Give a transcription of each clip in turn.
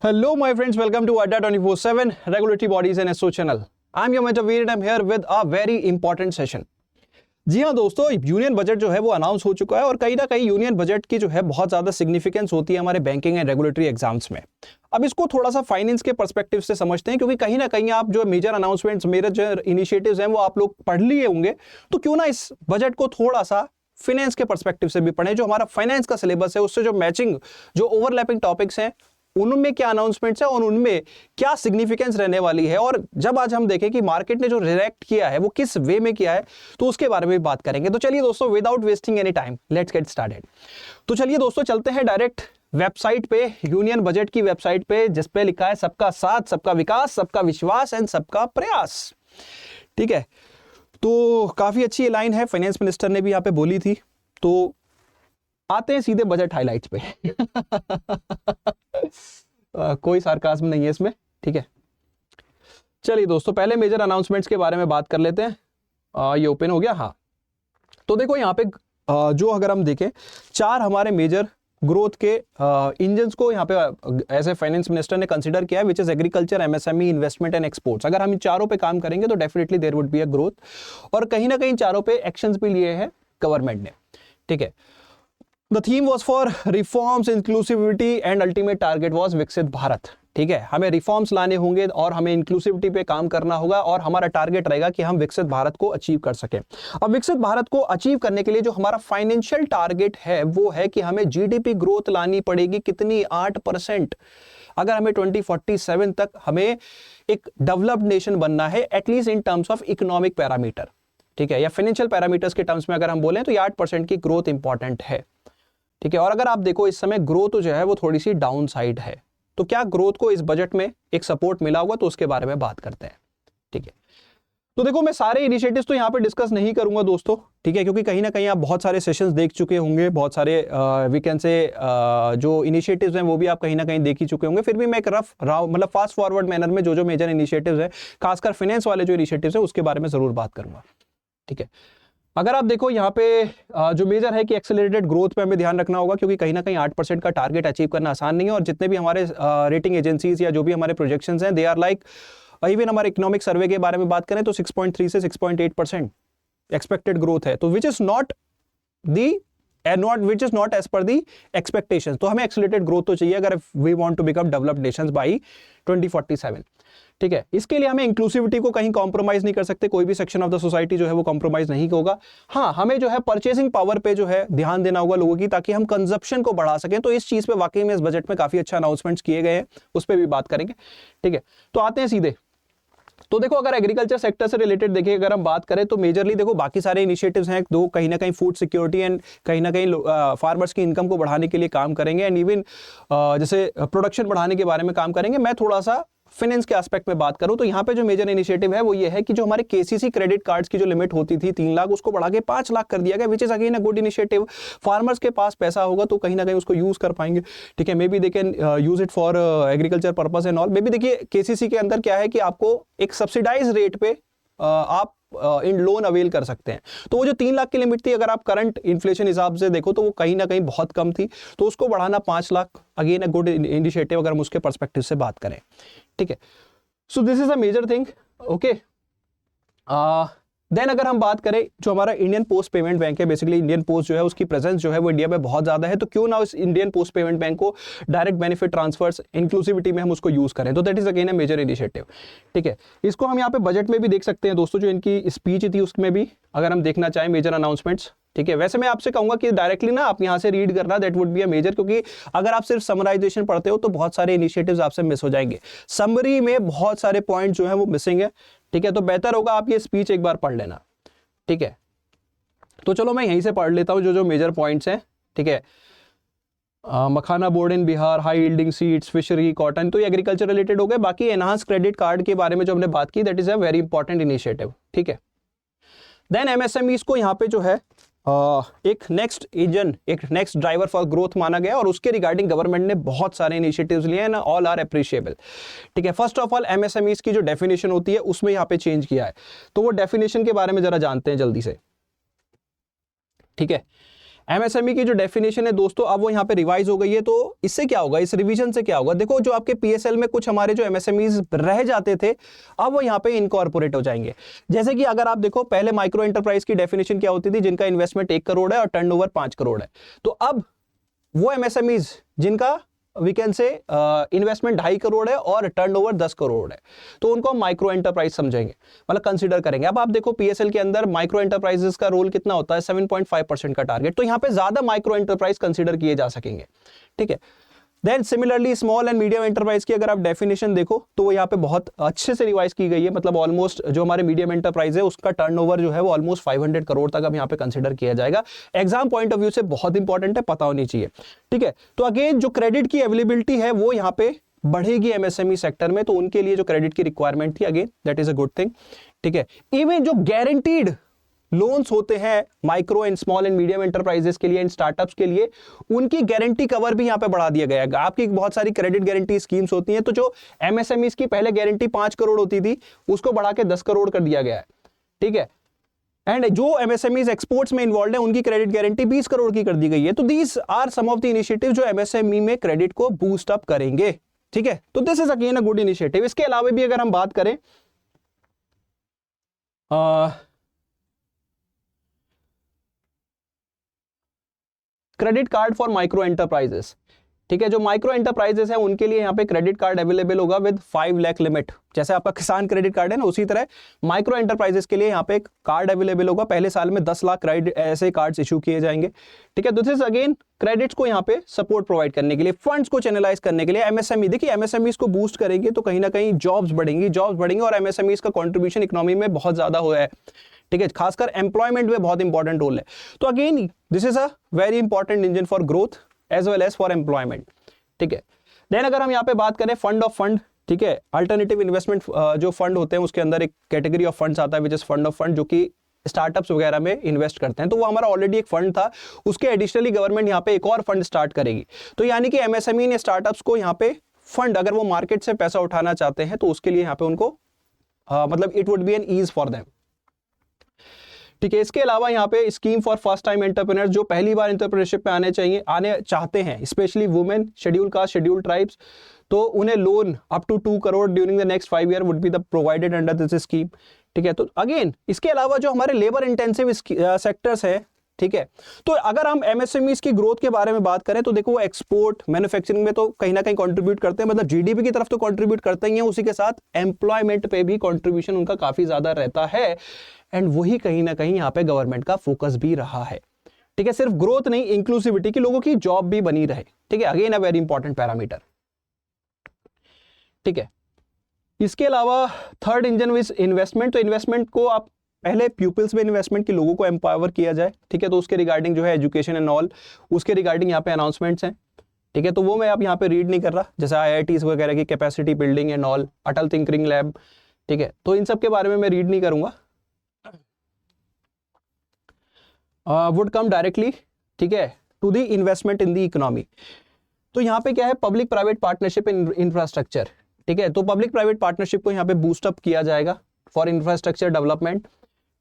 Hello, my friends. Welcome to Adda 24/7 Regulatory Bodies and SO channel. I'm your mentor Veer and I'm here with a very important session. जी हाँ दोस्तों, union budget जो है वो announce हो चुका है और कहीं ना कहीं यूनियन बजट की जो है बहुत ज़्यादा सिग्निफिकेंस होती है हमारे बैंकिंग एंड रेगुलेटरी एग्जाम्स में। अब इसको थोड़ा सा फाइनेंस के पर्सपेक्टिव से समझते हैं, क्योंकि कहीं ना कहीं आप जो मेजर अनाउंसमेंट्स, मेजर जो इनिशिएटिव्स हैं वो आप लोग पढ़ लिए होंगे, तो क्यों ना इस बजट को थोड़ा सा फाइनेंस के पर्सपेक्टिव से भी पढ़ें। जो हमारा फाइनेंस का सिलेबस है उससे जो मैचिंग, जो ओवरलैपिंग टॉपिक्स हैं, उनमें क्या अनाउंसमेंट्स है और उनमें क्या सिग्निफिकेंस रहने वाली है, और जब आज हम देखें कि मार्केट ने जो रिएक्ट किया है वो किस वे में किया है, तो उसके बारे में भी बात करेंगे। तो चलिए दोस्तों, without wasting any time let's get started. तो चलिए दोस्तों, चलते हैं डायरेक्ट वेबसाइट पे, यूनियन बजट की वेबसाइट पे, जिसपे लिखा है सबका साथ, सबका विकास, सबका विश्वास एंड सबका प्रयास। ठीक है, तो काफी अच्छी लाइन है, फाइनेंस मिनिस्टर ने भी यहाँ पे बोली थी। तो आते हैं सीधे बजट हाइलाइट्स पे। कोई सार्कास्म नहीं है इसमें, ठीक है। चलिए दोस्तों, पहले मेजर अनाउंसमेंट्स के बारे में बात कर लेते हैं। ये ओपन हो गया, हाँ। तो देखो यहाँ पे जो अगर हम देखें, चार हमारे मेजर ग्रोथ के इंजन्स को यहाँ पे ऐसे फाइनेंस मिनिस्टर ने कंसीडर किया है, which is agriculture, MSME, investment and exports. अगर हम इन चारों पे काम करेंगे तो definitely there would be a growth, और कहीं ना कहीं चारों पे एक्शंस भी लिए हैं गवर्नमेंट ने, ठीक है। The theme was for reforms, inclusivity and ultimate target was विकसित भारत। ठीक है, हमें रिफॉर्म्स लाने होंगे और हमें इंक्लूसिविटी पे काम करना होगा, और हमारा टारगेट रहेगा कि हम विकसित भारत को अचीव कर सकें। अब विकसित भारत को अचीव करने के लिए जो हमारा फाइनेंशियल टारगेट है वो है कि हमें जीडीपी ग्रोथ लानी पड़ेगी। कितनी? 8%। अगर हमें 2047 तक हमें एक डेवलप्ड नेशन बनना है, at least in terms of economic parameter, ठीक है, या फाइनेंशियल पैरामीटर्स के टर्म्स में अगर हम बोलें तो ये 8% की ग्रोथ इंपॉर्टेंट है, ठीक है। और अगर आप देखो इस समय ग्रोथ जो है वो थोड़ी सी डाउन साइड है, तो क्या ग्रोथ को इस बजट में एक सपोर्ट मिला होगा, तो उसके बारे में बात करते हैं, ठीक है। तो देखो, मैं सारे इनिशिएटिव्स तो यहाँ पे डिस्कस नहीं करूंगा दोस्तों, ठीक है, क्योंकि कहीं ना कहीं आप बहुत सारे सेशंस देख चुके होंगे, बहुत सारे वीकेंड से जो इनिशिएटिव्स हैं वो भी आप कहीं ना कहीं देख ही चुके होंगे। फिर भी मैं एक रफ मतलब फास्ट फॉरवर्ड मैनर में जो मेजर इनिशिएटिव्स हैं, खासकर फाइनेंस वाले जो इनिशिएटिव्स हैं, उसके बारे में जरूर बात करूंगा, ठीक है। अगर आप देखो यहाँ पे जो मेजर है कि एक्सेलरेटेड ग्रोथ पे हमें ध्यान रखना होगा, क्योंकि कहीं ना कहीं 8% का टारगेट अचीव करना आसान नहीं है। और जितने भी हमारे रेटिंग एजेंसीज या जो भी हमारे प्रोजेक्शंस हैं, दे आर लाइक, इवन हमारे इकोनॉमिक सर्वे के बारे में बात करें तो 6.3 से 6.8% एक्सपेक्टेड ग्रोथ है, तो which is not as per the expectations. तो हमें एक्सेलरेटेड ग्रोथ तो चाहिए अगर we want to become developed nations by 2047, ठीक है। इसके लिए हमें इंक्लूसिविटी को कहीं कॉम्प्रोमाइज नहीं कर सकते, कोई भी सेक्शन ऑफ द सोसाइटी जो है वो कॉम्प्रोमाइज नहीं होगा। हाँ, हमें जो है परचेसिंग पावर पे जो है ध्यान देना होगा लोगों की, ताकि हम कंजप्शन को बढ़ा सकें। तो इस चीज पे वाकई में इस बजट में काफी अच्छा अनाउंसमेंट्स किए गए हैं, उस पर भी बात करेंगे, ठीक है। तो आते हैं सीधे। तो देखो, अगर एग्रीकल्चर सेक्टर से रिलेटेड देखिए अगर हम बात करें तो मेजरली देखो बाकी सारे इनिशिएटिव्स हैं, दो कहीं ना कहीं फूड सिक्योरिटी एंड कहीं ना कहीं फार्मर्स की इनकम को बढ़ाने के लिए काम करेंगे, एंड इवन जैसे प्रोडक्शन बढ़ाने के बारे में काम करेंगे। मैं थोड़ा सा फाइनेंस के एस्पेक्ट में बात करूं तो यहाँ पे जो मेजर इनिशिएटिव है वो ये है कि जो हमारे केसीसी क्रेडिट कार्ड्स की जो लिमिट होती थी 3 लाख, उसको बढ़ा के 5 लाख कर दिया गया, which is again a good initiative. Farmers के पास पैसा होगा तो कहीं ना कहीं उसको यूज कर पाएंगे, ठीक है। May be they can use it for agriculture purpose and all. May be देखिए, केसीसी के अंदर क्या है कि आपको एक सब्सिडाइज रेट पे आप इन लोन अवेल कर सकते हैं। तो वो जो 3 लाख की लिमिट थी, अगर आप करंट इन्फ्लेशन हिसाब से देखो तो वो कहीं ना कहीं बहुत कम थी, तो उसको बढ़ाना 5 lakh again a good initiative अगर हम उसके पर्सपेक्टिव से बात करें, ठीक है। So this is a major thing, okay. Then अगर हम बात करें, जो हमारा इंडियन पोस्ट पेमेंट बैंक है, बेसिकली इंडियन पोस्ट जो है उसकी प्रेजेंस जो है वो इंडिया में बहुत ज्यादा है, तो क्यों ना इस इंडियन पोस्ट पेमेंट बैंक को डायरेक्ट बेनिफिट ट्रांसफर्स इंक्लूसिविटी में हम उसको यूज करें, तो that is again a major initiative, ठीक है। इसको हम यहाँ पे बजट में भी देख सकते हैं दोस्तों, जो इनकी स्पीच थी उसमें भी अगर हम देखना चाहें मेजर अनाउंसमेंट्स, ठीक है। वैसे मैं आपसे कहूंगा कि डायरेक्टली ना आप यहां से रीड करना, that would be a major, क्योंकि अगर आप सिर्फ समराइजेशन पढ़ते हो तो बहुत सारे इनिशिएटिव्स आपसे मिस हो जाएंगे। समरी में बहुत सारे पॉइंट जो है वो मिसिंग है, ठीक है। तो बेहतर होगा आप ये स्पीच एक बार पढ़ लेना, ठीक है। तो चलो मैं यहीं से पढ़ लेता हूं जो मेजर पॉइंट्स हैं, ठीक है। Makhana board in Bihar, high yielding seeds, fishery, cotton, तो ये एग्रीकल्चर रिलेटेड हो गए। बाकी एनहांस क्रेडिट कार्ड के बारे में जो हमने बात की, that is a very important initiative, ठीक है। देन एमएसएमईज को यहाँ पे जो है एक नेक्स्ट इंजन, एक नेक्स्ट ड्राइवर फॉर ग्रोथ माना गया, और उसके रिगार्डिंग गवर्नमेंट ने बहुत सारे इनिशिएटिव्स लिए हैं ना, ऑल आर अप्रिशिएबल, ठीक है। फर्स्ट ऑफ ऑल एमएसएमईज की जो डेफिनेशन होती है उसमें यहाँ पे चेंज किया है, तो वो डेफिनेशन के बारे में जरा जानते हैं जल्दी से, ठीक है। एमएसएमई की जो डेफिनेशन है दोस्तों अब वो यहाँ पे रिवाइज हो गई है। तो इससे क्या होगा, इस रिवीजन से क्या होगा, देखो जो आपके पीएसएल में कुछ हमारे जो एमएसएमईज रह जाते थे अब वो यहाँ पे इनकॉर्पोरेट हो जाएंगे। जैसे कि अगर आप देखो पहले माइक्रो एंटरप्राइज की डेफिनेशन क्या होती थी, जिनका इन्वेस्टमेंट 1 करोड़ है और टर्नओवर 5 करोड़ है। तो अब वो एमएसएमईज जिनका we can say investment 2.5 crore है और टर्नओवर 10 करोड़ है, तो उनको हम माइक्रो एंटरप्राइज समझेंगे, मतलब कंसीडर करेंगे। अब आप देखो पीएसएल के अंदर माइक्रो एंटरप्राइजेस का रोल कितना होता है, 7.5% का टारगेट, तो यहाँ पे ज्यादा माइक्रो एंटरप्राइज कंसीडर किए जा सकेंगे, ठीक है। Then similarly small and medium enterprise की अगर आप डेफिनेशन देखो तो वो यहाँ पे बहुत अच्छे से रिवाइज की गई है, मतलब ऑलमोस्ट जो हमारे मीडियम एंटरप्राइज है उसका टर्नओवर जो है वो ऑलमोस्ट 500 करोड़ तक अब यहाँ पे कंसीडर किया जाएगा। एग्जाम पॉइंट ऑफ व्यू से बहुत इंपॉर्टेंट है, पता होनी चाहिए, ठीक है। तो अगेन जो क्रेडिट की अवेलेबिलिटी है वो यहाँ पे बढ़ेगी एमएसएमई सेक्टर में, तो उनके लिए जो क्रेडिट की रिक्वायरमेंट थी again that is a good thing, ठीक है। इवन जो गारंटीड लोन्स होते हैं micro and small and medium enterprises के लिए एंड स्टार्टअप्स के लिए, उनकी गारंटी कवर भी यहां पे बढ़ा दिया गया है। आपकी बहुत सारी क्रेडिट गारंटी स्कीम्स होती हैं, तो जो एमएसएमईज की पहले गारंटी 5 करोड़ होती थी उसको बढ़ा के 10 करोड़ कर दिया गया है, ठीक है। एंड जो एमएसएमईज एक्सपोर्ट्स में इन्वॉल्व है उनकी क्रेडिट गारंटी 20 करोड़ की कर दी गई है। तो these are some of the initiative जो एमएसएमई में क्रेडिट को बूस्ट अप करेंगे, ठीक है। तो this is again a good initiative. इसके अलावा भी अगर हम बात करें credit card for micro enterprises, ठीक है। जो माइक्रो एंटरप्राइजेस है उनके लिए यहाँ पे क्रेडिट कार्ड अवेलेबल होगा विद 5 लाख लिमिट, जैसे आपका किसान क्रेडिट कार्ड है ना, उसी तरह माइक्रो एंटरप्राइजेस के लिए यहाँ पे एक कार्ड अवेलेबल होगा। पहले साल में 10 लाख ऐसे कार्ड्स इशू किए जाएंगे, ठीक है। दिस इज अगेन क्रेडिट्स को यहाँ पे सपोर्ट प्रोवाइड करने के लिए, फंड्स को चैनलाइज करने के लिए। एमएसएमई देखिए, एमएसएमईज को बूस्ट करेंगे तो कहीं ना कहीं जॉब्स बढ़ेंगी और एमएसएमईज का कॉन्ट्रीब्यूशन इकोनॉमी में बहुत ज्यादा हुआ है, ठीक है। खासकर एम्प्लॉयमेंट में बहुत इंपॉर्टेंट रोल है। तो again this is a very important engine for growth as well as for employment, ठीक है। देन अगर हम यहाँ पे बात करें फंड ऑफ फंड, ठीक है, अल्टरनेटिव इन्वेस्टमेंट जो फंड होते हैं उसके अंदर एक कैटेगरी ऑफ फंड्स आता है which is fund of fund, जो कि स्टार्टअप्स वगैरह में इन्वेस्ट करते हैं। तो वो हमारा ऑलरेडी एक फंड था, उसके एडिशनली गवर्नमेंट यहाँ पे एक और फंड स्टार्ट करेगी। तो यानी कि एमएसएमई ने स्टार्टअप्स को यहाँ पे फंड, अगर वो मार्केट से पैसा उठाना चाहते हैं तो उसके लिए यहाँ पे उनको मतलब it would be an ease for them, ठीक है। इसके अलावा यहाँ पे scheme for first time entrepreneur, जो पहली बार एंटरप्रेन्योरशिप पे आने चाहते हैं, specially women, schedule caste, schedule tribes, तो उन्हें loan up to 2 crore during the next 5 year would be the provided under this scheme, ठीक है। तो अगेन इसके अलावा जो हमारे लेबर इंटेंसिव सेक्टर्स है, ठीक है, तो अगर हम एमएसएमईज की ग्रोथ के बारे में बात करें तो देखो वो एक्सपोर्ट मैन्युफैक्चरिंग में तो कहीं ना कहीं कंट्रीब्यूट करते हैं, मतलब जीडीपी की तरफ तो कंट्रीब्यूट करते ही हैं, उसी के साथ एम्प्लॉयमेंट पे भी कंट्रीब्यूशन उनका काफी ज्यादा रहता है। एंड वही कहीं ना कहीं यहाँ पे गवर्नमेंट का फोकस भी रहा है, ठीक है। सिर्फ ग्रोथ नहीं, इंक्लूसिविटी की, लोगों की जॉब भी बनी रहे, ठीक है। Again a very important parameter, ठीक है। इसके अलावा थर्ड इंजन विद इन्वेस्टमेंट, तो इन्वेस्टमेंट को आप पहले पीपल्स में इन्वेस्टमेंट की, लोगों को एम्पावर किया जाए, ठीक है। तो उसके रिगार्डिंग जो है एजुकेशन एंड ऑल, उसके रिगार्डिंग यहाँ पे अनाउंसमेंट्स हैं, ठीक है। तो वो मैं अब यहाँ पे रीड नहीं कर रहा, जैसे आईआईटीज वगैरह की capacity building and all, Atal thinkering lab, ठीक है। तो इन सब के बारे में मैं रीड नहीं करूंगा, वुड कम डायरेक्टली, ठीक है, to the investment in the economy. तो यहाँ पे क्या है, public private partnership in infrastructure, ठीक है। तो पब्लिक प्राइवेट पार्टनरशिप को यहाँ पे बूस्ट अप किया जाएगा फॉर इंफ्रास्ट्रक्चर डेवलपमेंट,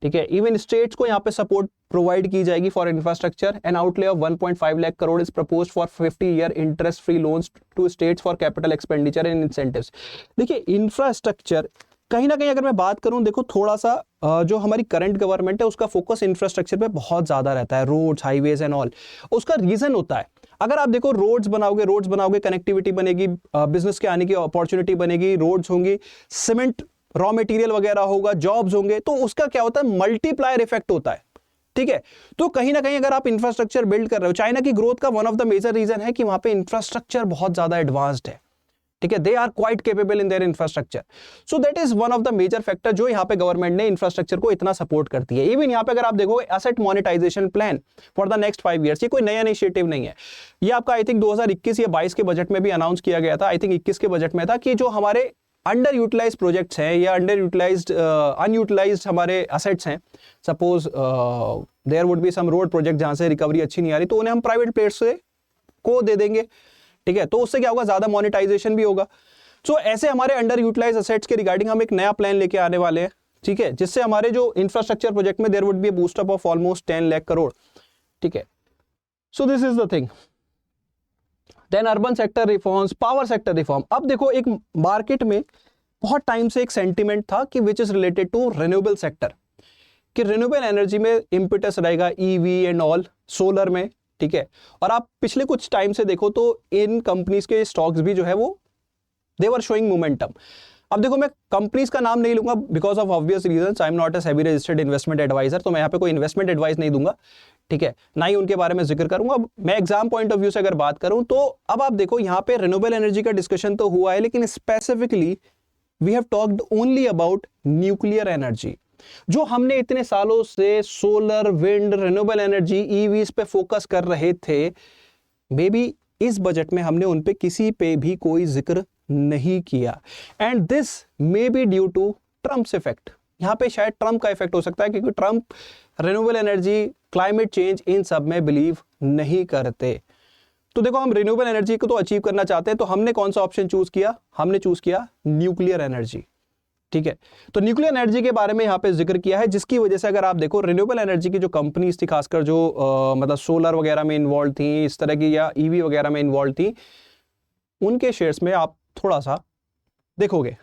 ठीक है। इवन स्टेट्स को यहाँ पे सपोर्ट प्रोवाइड की जाएगी for infrastructure. An outlay of 1.5 lakh crore is proposed for 50 year interest free loans to states for capital expenditure and incentives. देखिए इंफ्रास्ट्रक्चर कहीं ना कहीं अगर मैं बात करूं, देखो थोड़ा सा जो हमारी करंट गवर्नमेंट है उसका फोकस इंफ्रास्ट्रक्चर पे बहुत ज्यादा रहता है, रोड्स, हाईवेज एंड ऑल। उसका रीजन होता है, अगर आप देखो रोड्स बनाओगे कनेक्टिविटी बनेगी, बिजनेस के आने की अपॉर्चुनिटी बनेगी, रोड्स होंगी, सीमेंट रॉ मटेरियल वगैरह होगा, जॉब्स होंगे, तो उसका क्या होता है, मल्टीप्लायर इफेक्ट होता है, ठीक है। तो कहीं ना कहीं अगर आप इंफ्रास्ट्रक्चर बिल्ड कर रहे हो, चाइना की ग्रोथ का one of the major reason है कि वहां पे इंफ्रास्ट्रक्चर बहुत ज्यादा एडवांस्ड है, ठीक है। They are quite capable in their infrastructure, so that is one of the major factor जो यहाँ पे गवर्नमेंट ने इंफ्रास्ट्रक्चर को इतना सपोर्ट करती है। इवन यहाँ पे अगर आप देखो asset monetization plan for the next 5 years, ये कोई नया इनिशिएटिव नहीं है, ये आपका आई थिंक 2021 या 22 के बजट में भी अनाउंस किया गया था, आई थिंक 21 के बजट में था, कि जो हमारे अंडर यूटिलाइज प्रोजेक्ट्स हैं या अंडर यूटिलाइज्ड अनयूटिलाइज्ड हमारे असेट्स हैं, suppose there would be some road project जहां से रिकवरी अच्छी नहीं आ रही, तो उन्हें हम प्राइवेट प्लेयर्स से को दे देंगे, ठीक है। तो उससे क्या होगा, ज्यादा मोनेटाइजेशन भी होगा। सो ऐसे हमारे अंडर यूटिलाइज असेट्स के रिगार्डिंग हम एक नया प्लान लेके आने वाले हैं, ठीक है, जिससे हमारे जो इंफ्रास्ट्रक्चर प्रोजेक्ट में there would be a boost up of almost 10 lakh crore, ठीक है। So this is the thing. Then urban sector reforms, power sector reform. अब देखो एक मार्केट में बहुत टाइम से एक सेंटिमेंट था कि which is related to renewable sector, कि रिन्यूएबल एनर्जी में इम्पिटस रहेगा, ईवी एंड ऑल, सोलर में, ठीक है। और आप पिछले कुछ टाइम से देखो तो इन कंपनीज के स्टॉक्स भी जो है वो दे वर शोइंग मोमेंटम। अब देखो मैं कंपनीज का नाम नहीं लूंगा because of obvious reasons, I am not a SEBI registered investment advisor, तो मैं यहाँ पे कोई इन्वेस्टमेंट एडवाइस नहीं दूंगा, ठीक है, ना ही उनके बारे में जिक्र करूंगा। मैं एग्जाम पॉइंट ऑफ व्यू से अगर बात करूं तो अब आप देखो यहाँ पे रिन्यूएबल एनर्जी का डिस्कशन तो हुआ है, लेकिन specifically we have talked only about nuclear energy. जो हमने इतने सालों से solar, wind, renewable energy, EVs पे फोकस कर रहे थे, मे बी इस बजट में हमने उन पे किसी पे भी कोई जिक्र नहीं किया। And this may be due to Trump's effect. यहाँ पे शायद ट्रम्प का इफेक्ट हो सकता है, क्योंकि Trump renewable energy, climate change, इन सब में बिलीव नहीं करते। तो देखो हम रिन्यूएबल एनर्जी को तो अचीव करना चाहते हैं, तो हमने कौन सा ऑप्शन चूज किया? हमने चूज किया न्यूक्लियर एनर्जी, ठीक है। तो न्यूक्लियर एनर्जी के बारे में यहाँ पे जिक्र किया है, जिसकी वजह से अगर आप देखो रिन्यूएबल एनर्जी की जो कंपनीज थी, खासकर जो मतलब सोलर वगैरह में इन्वॉल्व थी, इस तरह की, या ईवी वगैरह में इन्वॉल्व थी, उनके शेयर्स में आप थोड़ा सा देखोगे,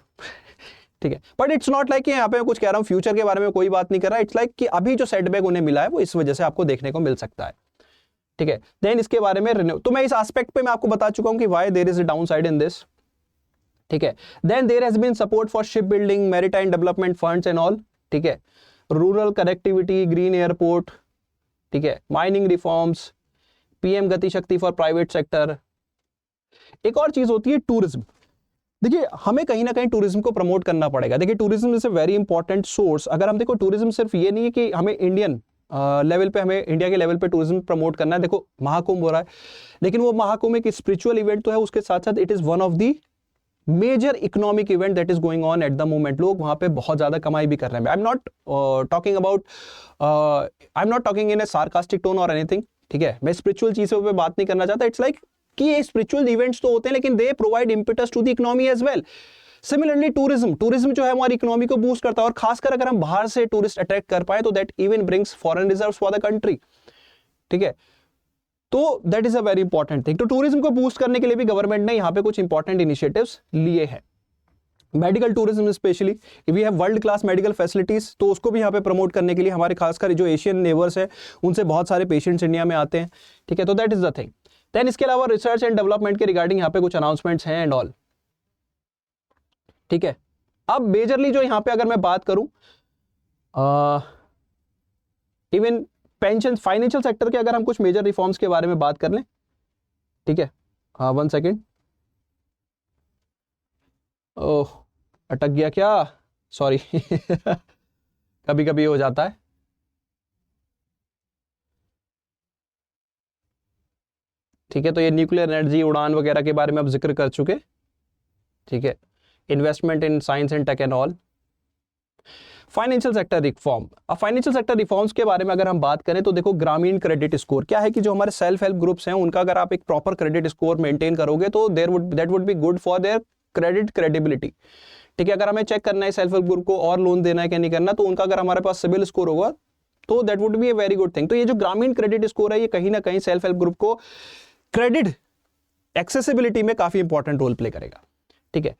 ठीक है। बट इट्स नॉट लाइक कि यहाँ पे मैं कुछ कह रहा हूँ फ्यूचर के बारे में कोई बात नहीं कर रहा, इट्स लाइक कि अभी जो सेटबैक उन्हें मिला है वो इस वजह से आपको देखने को मिल सकता है, ठीक है। देन इसके बारे में तो मैं इस एस्पेक्ट पे मैं आपको बता चुका हूं कि why there is a downside in this, ठीक है। Then there has been support for ship building, maritime development funds and all, ठीक है। रूरल कनेक्टिविटी, ग्रीन एयरपोर्ट, ठीक है, माइनिंग रिफॉर्म्स, पीएम गति शक्ति फॉर प्राइवेट सेक्टर। एक और चीज होती है टूरिज्म। देखिए हमें कहीं ना कहीं टूरिज्म को प्रमोट करना पड़ेगा। देखिए tourism is a very important source. अगर हम देखो टूरिज्म सिर्फ ये नहीं है कि हमें इंडियन लेवल पे, हमें इंडिया के लेवल पे टूरिज्म प्रमोट करना है। देखो महाकुंभ हो रहा है, लेकिन वो महाकुंभ एक स्पिरिचुअल इवेंट तो है, उसके साथ साथ it is one of the major economic event that is going on at the moment. लोग वहां पे बहुत ज्यादा कमाई भी कर रहे हैं। आई am not talking about, I am not talking in A sarcastic tone और एनीथिंग, ठीक है। मैं स्पिरिचुअल चीजों पे बात नहीं करना चाहता। इट्स लाइक कि ये स्पिरिचुअल इवेंट्स तो होते हैं, लेकिन they provide impetus to the economy as well. Similarly tourism जो है हमारी इकोनॉमी को बूस्ट करता है, और खासकर अगर हम बाहर से टूरिस्ट अट्रैक्ट कर पाए तो that even brings foreign reserves for the country, ठीक है। तो that is a very important thing. तो टूरिज्म को बूस्ट करने के लिए भी गवर्नमेंट ने यहाँ पे कुछ इंपॉर्टेंट इनिशिएटिव्स लिए हैं। Medical tourism specially, we have world class medical facilities, तो उसको भी यहाँ पे प्रमोट करने के लिए हमारे खासकर जो एशियन नेबर्स है उनसे बहुत सारे पेशेंट्स इंडिया में आते हैं, ठीक है। तो that is the thing. Then इसके अलावा रिसर्च एंड डेवलपमेंट के रिगार्डिंग यहाँ पे कुछ अनाउंसमेंट्स हैं एंड ऑल, ठीक है। अब मेजरली जो यहाँ पे अगर मैं बात करूं, इवन पेंशन, फाइनेंशियल सेक्टर के अगर हम कुछ मेजर रिफॉर्म्स के बारे में बात कर लें, ठीक है। हाँ 1 सेकेंड, ओह अटक गया क्या, सॉरी कभी कभी हो जाता है। ठीक है, तो ये न्यूक्लियर एनर्जी, उड़ान वगैरह के बारे में अब जिक्र कर चुके, ठीक है। Investment in science and tech and all. Financial sector reform, अब फाइनेंशियल सेक्टर रिफॉर्म्स के बारे में अगर हम बात करें तो देखो ग्रामीण क्रेडिट स्कोर क्या है कि जो हमारे सेल्फ हेल्प ग्रुप्स हैं उनका अगर आप एक प्रॉपर क्रेडिट स्कोर मेंटेन करोगे तो that would be good for their credit credibility, ठीक है। अगर हमें चेक करना है सेल्फ हेल्प ग्रुप को और लोन देना है क्या नहीं करना, तो उनका अगर हमारे पास सिबिल स्कोर होगा तो that would B a very good thing. तो ये जो ग्रामीण क्रेडिट स्कोर है ये कहीं ना कहीं सेल्फ हेल्प ग्रुप को क्रेडिट एक्सेसिबिलिटी में काफी इंपॉर्टेंट रोल प्ले करेगा, ठीक है।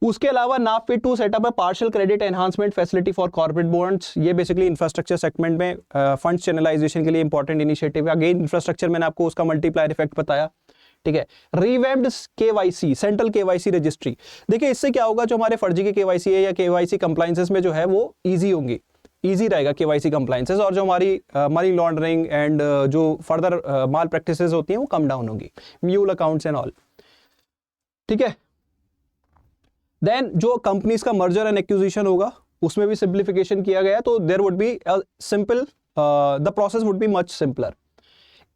उसके अलावा NaBFID to set up a partial credit enhancement facility for corporate bonds, ये बेसिकली इंफ्रास्ट्रक्चर सेगमेंट में फंड्स चैनलाइजेशन के लिए इंपॉर्टेंट इनिशिएटिव है। अगेन इंफ्रास्ट्रक्चर मैंने आपको उसका मल्टीप्लायर इफेक्ट बताया, ठीक है। Revamped KYC, central KYC registry, देखिए इससे क्या होगा, जो हमारे फर्जी के केवाईसी है या केवाईसी कंप्लायंसेस में जो है वो इजी होंगी, इजी रहेगा केवाईसी कंप्लायंसेस, और जो हमारी मनी लॉन्ड्रिंग एंड जो फर्दर माल प्रैक्टिसेस होती हैं वो कम डाउन होंगी, म्यूल अकाउंट्स एंड ऑल, ठीक है। देन जो कंपनीज का मर्जर एंड एक्विजिशन होगा उसमें भी सिंप्लीफिकेशन किया गया, तो there would be simple, the process would be much simpler.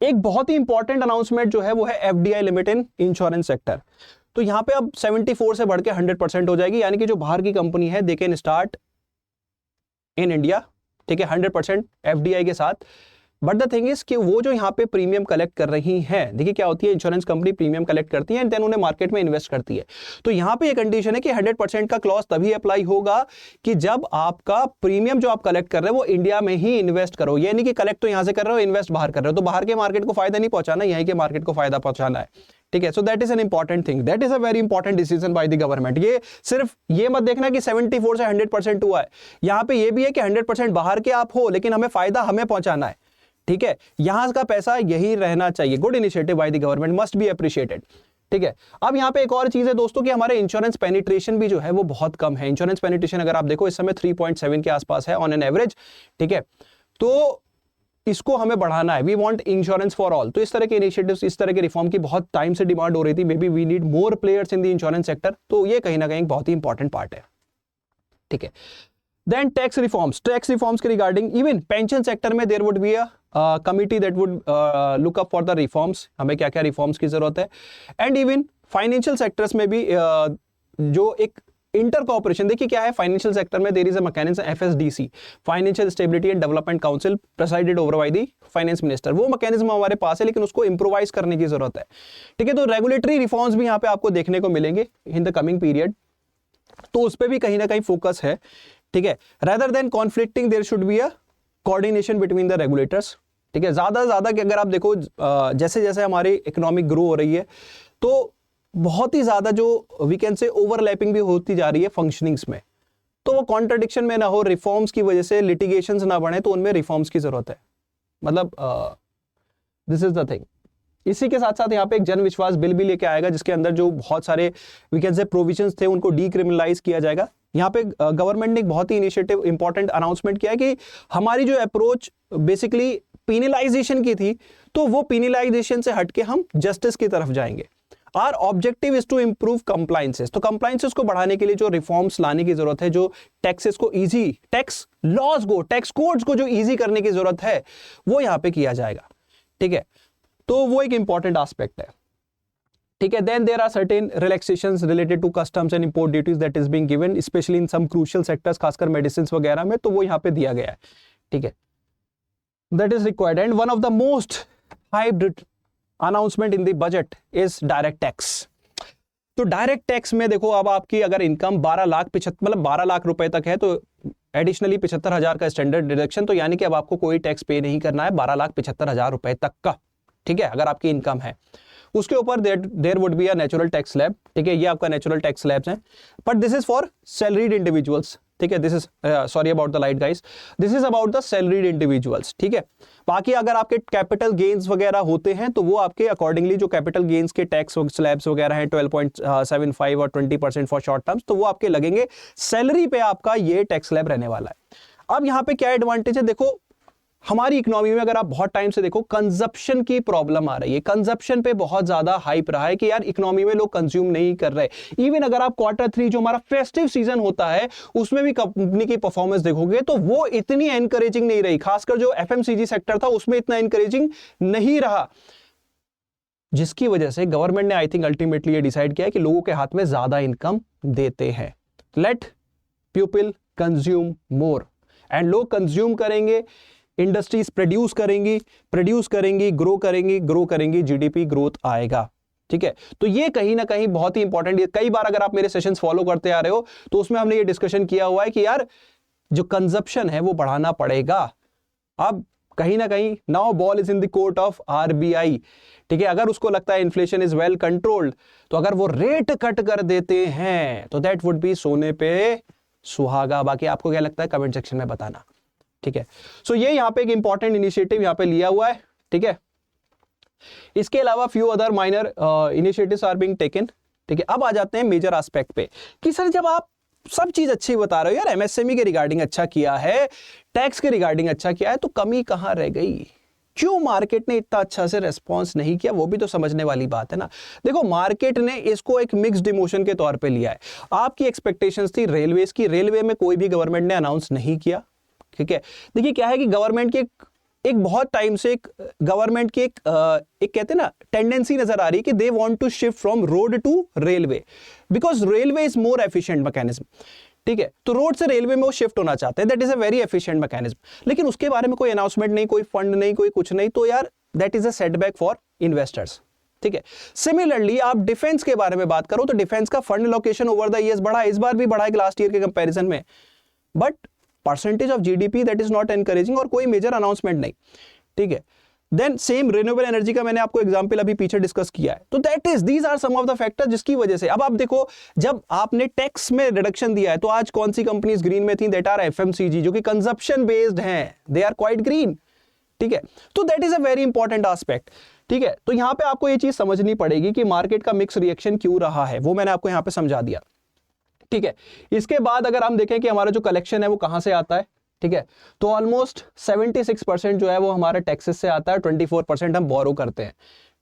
एक बहुत ही इंपॉर्टेंट अनाउंसमेंट जो है वो है FDI limit in insurance sector. तो यहां पे अब 74 से बढ़ के 100% हो जाएगी, यानी कि जो बाहर की कंपनी है they can start in India, ठीक है, 100% एफडीआई के साथ बट द थिंग इज कि वो जो यहाँ पे प्रीमियम कलेक्ट कर रही हैं, देखिए क्या होती है, इंश्योरेंस कंपनी प्रीमियम कलेक्ट करती है एंड देन उन्हें मार्केट में इन्वेस्ट करती है। तो यहाँ पे ये कंडीशन है कि 100% का क्लॉज तभी अप्लाई होगा कि जब आपका प्रीमियम जो आप कलेक्ट कर रहे हो वो इंडिया में ही इन्वेस्ट करो। ये नहीं कि कलेक्ट तो यहां से कर रहे हो, इन्वेस्ट बाहर कर रहे हो, तो बाहर के मार्केट को फायदा नहीं पहुंचाना, यहीं के मार्केट को फायदा पहुंचाना है। ठीक है, सो that is an important thing, that is a very important decision by the government. ये सिर्फ ये मत देखना कि 74 से 100% हुआ है, यहां पे ये भी है कि 100% बाहर के आप हो लेकिन हमें फायदा हमें पहुंचाना है। ठीक है, यहां का पैसा यही रहना चाहिए। Good initiative by the government, must be appreciated. ठीक है, अब यहां पे एक और चीज है दोस्तों कि हमारे इंश्योरेंस पेनिट्रेशन भी जो है वो बहुत कम है। इंश्योरेंस पेनिट्रेशन अगर आप देखो इस समय 3.7 के आसपास है ऑन एन एवरेज। ठीक है, तो इसको हमें बढ़ाना है। We want insurance for all. तो इस तरह के इनिशिएटिव्स, इस तरह के रिफॉर्म की बहुत टाइम से डिमांड हो रही थी। Maybe we need more players in the insurance sector. तो ये कहीं ना कहीं बहुत ही इंपॉर्टेंट पार्ट है। ठीक है, देन टैक्स रिफॉर्म्स के रिगार्डिंग इवन पेंशन सेक्टर में there would be a committee that would look up for the reforms, हमें क्या क्या रिफॉर्म्स की जरूरत है। एंड इवन फाइनेंशियल सेक्टर्स में भी जो एक इंटर कॉपरेशन, देखिए क्या है फाइनेंशियल सेक्टर में, there is a mechanism FSDC, Financial Stability and Development Council, presided over by the finance minister. वो मैकेनिज्म हमारे पास है लेकिन उसको इंप्रोवाइज करने की जरूरत है। ठीक है, तो रेगुलेटरी रिफॉर्म्स भी यहाँ पे आपको देखने को मिलेंगे इन द कमिंग पीरियड, तो उस पर भी कहीं ना कहीं फोकस है। ठीक है, rather than conflicting there should be a coordination between the regulators। ठीक है, ज्यादा से ज्यादा कि अगर आप देखो जैसे जैसे हमारी इकोनॉमिक ग्रो हो रही है तो बहुत ही ज्यादा जो वी कैन से ओवरलैपिंग भी होती जा रही है फंक्शनिंग्स में, तो वो कॉन्ट्रडिक्शन में ना हो, रिफॉर्म्स की वजह से लिटिगेशंस ना बढ़े, तो उनमें रिफॉर्म्स की जरूरत है। मतलब दिस इज द थिंग। इसी के साथ साथ यहाँ पे एक जन विश्वास बिल भी लेके आएगा जिसके अंदर जो बहुत सारे वी कैन से प्रोविजंस थे उनको डीक्रिमिनलाइज किया जाएगा। यहाँ पे गवर्नमेंट ने एक बहुत ही इनिशिएटिव इंपॉर्टेंट अनाउंसमेंट किया है कि हमारी जो अप्रोच बेसिकली पिनलाइजेशन की थी, तो वो पिनलाइजेशन से हटके हम जस्टिस की तरफ जाएंगे। Our objective is to improve compliances, तो कंप्लायंसेस को बढ़ाने के लिए जो रिफॉर्म्स लाने की जरूरत है, जो टैक्सेस को इजी, टैक्स लॉज को, टैक्स कोड्स को जो इजी करने की जरूरत है, वो यहाँ पे किया जाएगा। ठीक है, तो वो एक इंपॉर्टेंट एस्पेक्ट है। ठीक है, then there are certain relaxations related to customs and import duties that is being given specially in some crucial sectors, खासकर मेडिसिन वगैरह में, तो वो यहाँ पे दिया गया है। ठीक है, that is required. And one of the most hybrid announcement in the budget is direct tax. तो डायरेक्ट टैक्स में देखो, अब आपकी अगर इनकम 12 लाख रुपए तक है तो एडिशनली 75,000 का स्टैंडर्ड डिडक्शन, तो यानी कि अब आपको कोई टैक्स पे नहीं करना है 12,75,000 रुपए तक का। ठीक है, अगर आपकी इनकम है उसके ऊपर there would be a natural tax slab. ठीक है, ये आपका नेचुरल टैक्स स्लैब्स हैं, but this is for salaried individuals. ठीक है, this is sorry about the light guys, this is about the salaried individuals. ठीक है, बाकी अगर आपके कैपिटल गेन्स वगैरह होते हैं तो वो आपके अकॉर्डिंगली जो कैपिटल गेन्स के टैक्स स्लैब्स वगैरह हैं 12.75 और 20% फॉर शॉर्ट टर्म्स, तो वो आपके लगेंगे। सैलरी पे आपका ये टैक्स स्लैब रहने वाला है। अब यहाँ पे क्या एडवांटेज है, देखो हमारी इकोनॉमी में अगर आप बहुत टाइम से देखो कंजप्शन की प्रॉब्लम आ रही है, कंजप्शन पे बहुत ज्यादा हाइप रहा है कि यार इकोनॉमी में लोग कंज्यूम नहीं कर रहे। इवन अगर आप Q3 जो हमारा फेस्टिव सीजन होता है उसमें भी कंपनी की परफॉर्मेंस देखोगे तो वो इतनी एनकरेजिंग नहीं रही, खासकर जो FMCG सेक्टर था उसमें इतना एनकरेजिंग नहीं रहा, जिसकी वजह से गवर्नमेंट ने आई थिंक अल्टीमेटली ये डिसाइड किया है कि लोगों के हाथ में ज्यादा इनकम देते हैं। Let people consume more, and लोग कंज्यूम करेंगे, इंडस्ट्रीज प्रोड्यूस करेंगी, ग्रो करेंगी, जीडीपी ग्रोथ आएगा। ठीक है, तो ये कहीं ना कहीं बहुत ही इंपॉर्टेंट है। कई बार अगर आप मेरे सेशंस फॉलो करते आ रहे हो तो उसमें हमने ये डिस्कशन किया हुआ है कि यार जो कंजप्शन है वो बढ़ाना पड़ेगा। अब कहीं ना कहीं now ball is in the court of RBI। ठीक है, अगर उसको लगता है इन्फ्लेशन इज वेल कंट्रोल्ड, तो अगर वो रेट कट कर देते हैं तो दैट वुड बी सोने पे सुहागा। बाकी आपको क्या लगता है कमेंट सेक्शन में बताना। ठीक है, सो ये यहाँ पे एक इंपॉर्टेंट इनिशिएटिव यहाँ पे लिया हुआ है। ठीक है, इसके अलावा few other minor initiatives are being taken. ठीक है, अब आ जाते हैं मेजर एस्पेक्ट पे कि सर जब आप सब चीज अच्छी बता रहे हो, यार MSME के रिगार्डिंग अच्छा किया है, टैक्स के रिगार्डिंग अच्छा किया है, तो कमी कहां रह गई, क्यों मार्केट ने इतना अच्छा से रेस्पॉन्स नहीं किया, वो भी तो समझने वाली बात है ना। देखो मार्केट ने इसको एक मिक्स्ड इमोशन के तौर पे लिया है। आपकी एक्सपेक्टेशंस थी रेलवेज की, रेलवे में कोई भी गवर्नमेंट ने अनाउंस नहीं किया। ठीक है, देखिए क्या है कि गवर्नमेंट की एक बहुत टाइम से गवर्नमेंट की एक कहते हैं ना टेंडेंसी नजर आ रही है कि they want to shift from road to railway because railway is more efficient mechanism. ठीक है, तो रोड से रेलवे में वो शिफ्ट होना चाहते हैं, that is a very efficient mechanism, लेकिन उसके बारे में कोई अनाउंसमेंट नहीं, कोई फंड नहीं, कोई कुछ नहीं, तो यार that is a setback for investors. ठीक है, सिमिलरली आप डिफेंस के बारे में बात करो तो डिफेंस का fund location over the years बढ़ा, इस बार भी बढ़ा है लास्ट ईयर के कंपैरिजन में, but percentage of GDP that is not encouraging और कोई मेजर अनाउंसमेंट नहीं। ठीक है, देन सेम रिन्यूएबल एनर्जी का मैंने आपको एग्जांपल अभी पीछे डिस्कस किया है, तो that is these are some of the factor जिसकी वजह से अब आप देखो, जब आपने टैक्स में रिडक्शन दिया है तो आज कौन सी कंपनीज ग्रीन में थी, दैट आर एफएमसीजी, जो कि कंजप्शन बेस्ड हैं, दे आर क्वाइट ग्रीन। ठीक है, तो that is a very important aspect. ठीक है, तो यहां पे आपको ये चीज समझनी पड़ेगी कि मार्केट का मिक्स रिएक्शन क्यों रहा है, वो मैंने आपको यहां पे समझा दिया। ठीक है, इसके बाद अगर हम देखें कि हमारा जो कलेक्शन है वो कहां से आता है, ठीक है, तो ऑलमोस्ट 76% जो है वो हमारे टैक्सेस से आता है, 24% हम बोरो करते हैं।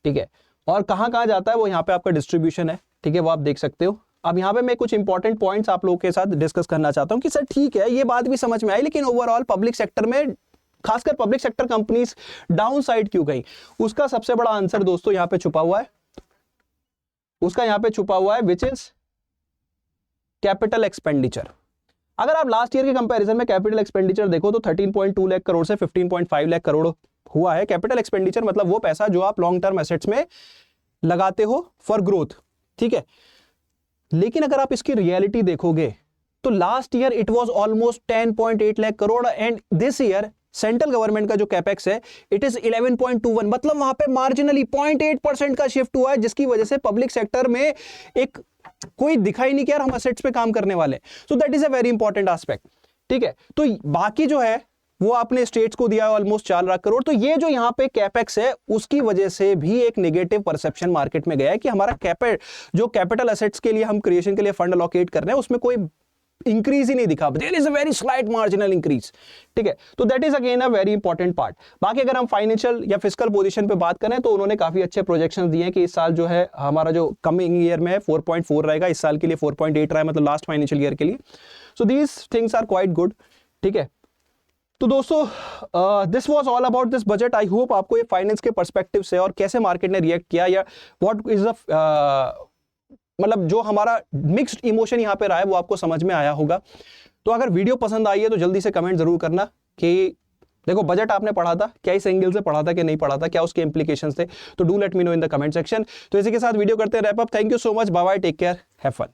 ठीक है, और कहां कहां जाता है वो यहाँ पे आपका डिस्ट्रीब्यूशन है। ठीक है, वो आप देख सकते हो। अब यहाँ पे मैं कुछ इंपॉर्टेंट पॉइंट्स आप लोगों के साथ डिस्कस करना चाहता हूं कि सर ठीक है ये बात भी समझ में आई, लेकिन ओवरऑल पब्लिक सेक्टर में, खासकर public sector companies down side क्यों गई, उसका सबसे बड़ा आंसर दोस्तों यहाँ पे छुपा हुआ है, उसका यहाँ पे छुपा हुआ है, विच इज कैपिटल एक्सपेंडिचर। अगर आप लास्ट ईयर के कंपैरिजन में कैपिटल एक्सपेंडिचर देखो तो 13.2 लाख करोड़ से 15.5 लाख करोड़ हुआ है। कैपिटल एक्सपेंडिचर मतलब वो पैसा जो आप लॉन्ग टर्म एसेट्स में लगाते हो फॉर ग्रोथ। ठीक है, लेकिन अगर आप इसकी रियलिटी देखोगे तो last year it was almost 10.8 lakh crore and this year central government का जो कैपेक्स है इट इज 11.21, मतलब वहां पे मार्जिनली 0.8% का शिफ्ट हुआ है, जिसकी वजह से पब्लिक सेक्टर में एक कोई दिखाई नहीं कि यार हम असेट्स पे काम करने वाले। सो that is a very important aspect. ठीक है, तो बाकी जो है वो आपने स्टेट्स को दिया है ऑलमोस्ट 4 लाख करोड़, तो ये जो यहाँ पे कैपेक्स है उसकी वजह से भी एक नेगेटिव परसेप्शन मार्केट में गया है कि हमारा जो कैपिटल एसेट्स के लिए हम क्रिएशन के लिए फंड अलोकेट कर रहे हैं उसमें कोई इंक्रीज ही नहीं दिखा, there is a very slight marginal increase. ठीक है, तो that is again a very important part. बाकी अगर हम फाइनेंशियल या फिजिकल पोजीशन पे बात करें तो उन्होंने काफी अच्छे प्रोजेक्शंस दिए हैं कि इस साल जो है हमारा जो कमिंग ईयर में 4.4 रहेगा, इस साल के लिए 4.8 रहा है, मतलब लास्ट फाइनेंशियल ईयर के लिए। So these things are quite good. ठीक है, तो दोस्तों this was all about this budget. I hope आपको ये फाइनेंस के पर्सपेक्टिव से और कैसे मार्केट ने रिएक्ट किया या व्हाट इज द मतलब जो हमारा मिक्स्ड इमोशन यहाँ पे रहा है वो आपको समझ में आया होगा। तो अगर वीडियो पसंद आई है तो जल्दी से कमेंट जरूर करना कि देखो बजट आपने पढ़ा था क्या, इस एंगल से पढ़ा था कि नहीं पढ़ा था, क्या उसके इंप्लीकेशंस थे, तो do let me know in the comment section. तो इसी के साथ वीडियो करते हैं wrap up. Thank you so much, bye bye, take care, have fun.